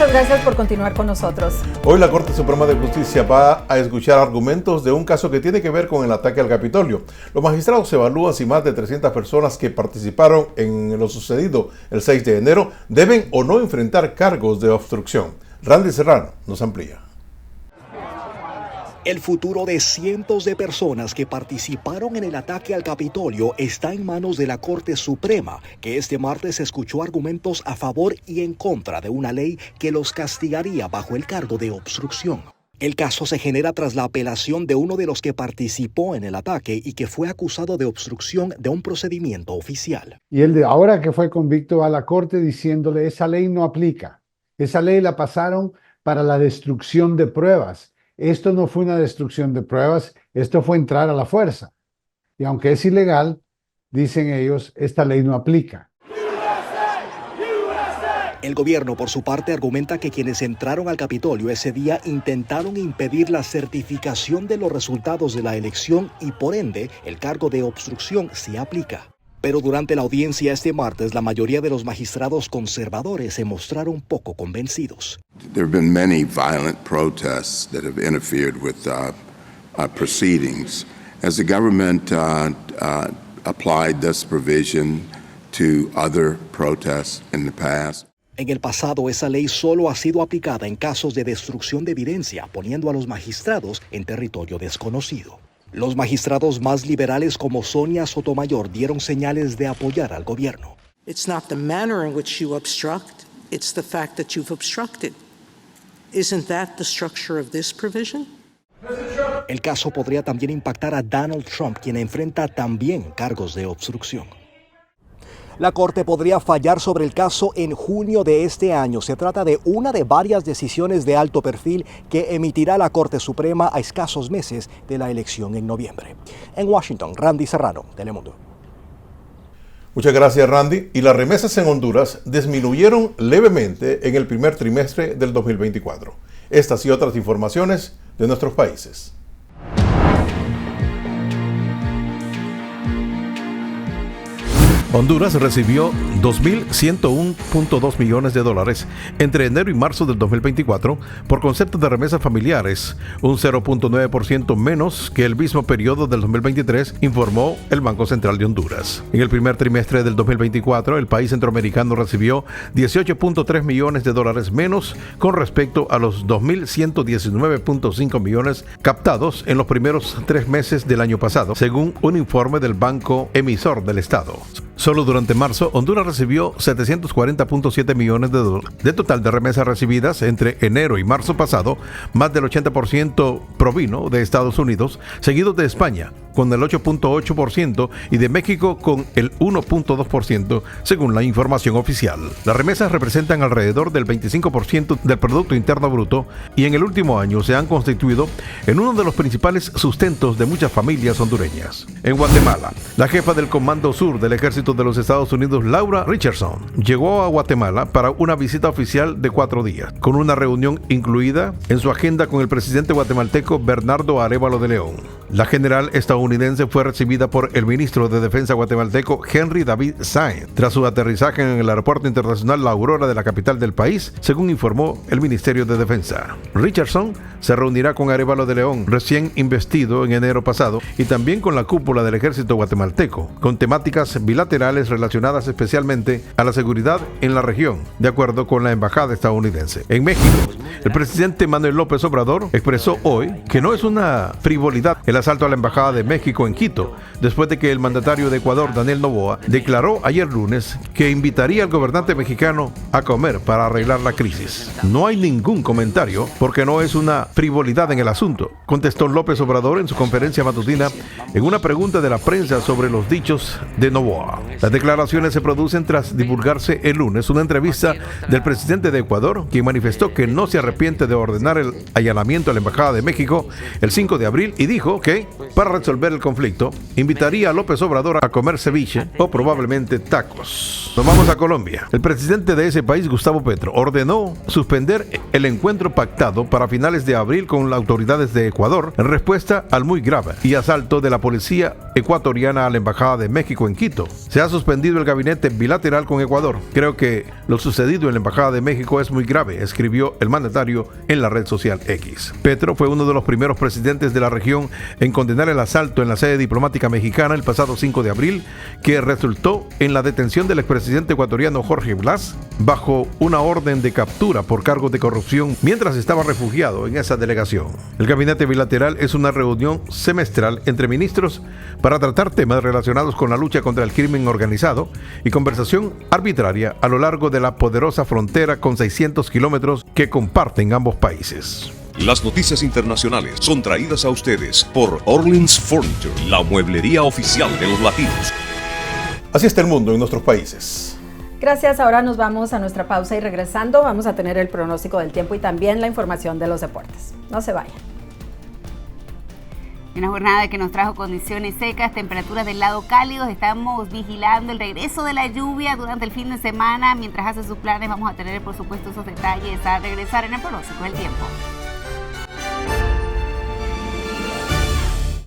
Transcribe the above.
Muchas gracias por continuar con nosotros. Hoy la Corte Suprema de Justicia va a escuchar argumentos de un caso que tiene que ver con el ataque al Capitolio. Los magistrados evalúan si más de 300 personas que participaron en lo sucedido el 6 de enero deben o no enfrentar cargos de obstrucción. Randy Serrano nos amplía. El futuro de cientos de personas que participaron en el ataque al Capitolio está en manos de la Corte Suprema, que este martes escuchó argumentos a favor y en contra de una ley que los castigaría bajo el cargo de obstrucción. El caso se genera tras la apelación de uno de los que participó en el ataque y que fue acusado de obstrucción de un procedimiento oficial. Y él ahora que fue convicto va a la Corte diciéndole esa ley no aplica. Esa ley la pasaron para la destrucción de pruebas. Esto no fue una destrucción de pruebas, esto fue entrar a la fuerza. Y aunque es ilegal, dicen ellos, esta ley no aplica. El gobierno, por su parte, argumenta que quienes entraron al Capitolio ese día intentaron impedir la certificación de los resultados de la elección y, por ende, el cargo de obstrucción sí aplica. Pero durante la audiencia este martes, la mayoría de los magistrados conservadores se mostraron poco convencidos. There have been many violent protests that have interfered with proceedings. Has the government applied this provision to other protests in the past? En el pasado, esa ley solo ha sido aplicada en casos de destrucción de evidencia, poniendo a los magistrados en territorio desconocido. Los magistrados más liberales como Sonia Sotomayor dieron señales de apoyar al gobierno. It's not the manner in which you obstruct, it's the fact that you've obstructed. Isn't that the structure of this provision? El caso podría también impactar a Donald Trump, quien enfrenta también cargos de obstrucción. La Corte podría fallar sobre el caso en junio de este año. Se trata de una de varias decisiones de alto perfil que emitirá la Corte Suprema a escasos meses de la elección en noviembre. En Washington, Randy Serrano, Telemundo. Muchas gracias, Randy. Y las remesas en Honduras disminuyeron levemente en el primer trimestre del 2024. Estas y otras informaciones de nuestros países. Honduras recibió $2.101.2 millones entre enero y marzo del 2024 por concepto de remesas familiares, un 0.9% menos que el mismo periodo del 2023, informó el Banco Central de Honduras. En el primer trimestre del 2024, el país centroamericano recibió $18.3 millones menos con respecto a los $2.119.5 millones captados en los primeros 3 meses del año pasado, según un informe del banco emisor del Estado. Solo durante marzo, Honduras recibió $740.7 millones de total de remesas recibidas entre enero y marzo pasado. Más del 80% provino de Estados Unidos, seguido de España con el 8.8% y de México con el 1.2%, según la información oficial. Las remesas representan alrededor del 25% del Producto Interno Bruto y en el último año se han constituido en uno de los principales sustentos de muchas familias hondureñas. En Guatemala, la jefa del Comando Sur del Ejército de los Estados Unidos, Laura Richardson, llegó a Guatemala para una visita oficial de 4 días, con una reunión incluida en su agenda con el presidente guatemalteco Bernardo Arévalo de León. La general estadounidense fue recibida por el ministro de Defensa guatemalteco Henry David Sáenz tras su aterrizaje en el Aeropuerto Internacional La Aurora de la capital del país, según informó el Ministerio de Defensa. Richardson se reunirá con Arévalo de León, recién investido en enero pasado, y también con la cúpula del ejército guatemalteco, con temáticas bilaterales relacionadas especialmente a la seguridad en la región, de acuerdo con la embajada estadounidense. En México, el presidente Manuel López Obrador expresó hoy que no es una frivolidad el asalto a la embajada de México en Quito, después de que el mandatario de Ecuador, Daniel Noboa, declaró ayer lunes que invitaría al gobernante mexicano a comer para arreglar la crisis. No hay ningún comentario porque no es una frivolidad en el asunto, contestó López Obrador en su conferencia matutina en una pregunta de la prensa sobre los dichos de Noboa. Las declaraciones se producen tras divulgarse el lunes una entrevista del presidente de Ecuador, quien manifestó que no se arrepiente de ordenar el allanamiento a la embajada de México el 5 de abril y dijo que que, para resolver el conflicto, invitaría a López Obrador a comer ceviche o probablemente tacos. Nos vamos a Colombia. El presidente de ese país, Gustavo Petro, ordenó suspender el encuentro pactado para finales de abril con las autoridades de Ecuador en respuesta al muy grave y asalto de la policía ecuatoriana a la Embajada de México en Quito. Se ha suspendido el gabinete bilateral con Ecuador. Creo que lo sucedido en la Embajada de México es muy grave, escribió el mandatario en la red social X. Petro fue uno de los primeros presidentes de la región en condenar el asalto en la sede diplomática mexicana el pasado 5 de abril, que resultó en la detención del expresidente ecuatoriano Jorge Blas bajo una orden de captura por cargos de corrupción mientras estaba refugiado en esa delegación. El gabinete bilateral es una reunión semestral entre ministros para tratar temas relacionados con la lucha contra el crimen organizado y conversación arbitraria a lo largo de la poderosa frontera con 600 kilómetros que comparten ambos países. Las noticias internacionales son traídas a ustedes por Orleans Furniture, la mueblería oficial de los latinos. Así está el mundo en nuestros países. Gracias, ahora nos vamos a nuestra pausa y regresando vamos a tener el pronóstico del tiempo y también la información de los deportes. No se vayan. Una jornada que nos trajo condiciones secas, temperaturas del lado cálido. Estamos vigilando el regreso de la lluvia durante el fin de semana. Mientras hace sus planes, vamos a tener, por supuesto, esos detalles a regresar en el pronóstico del tiempo.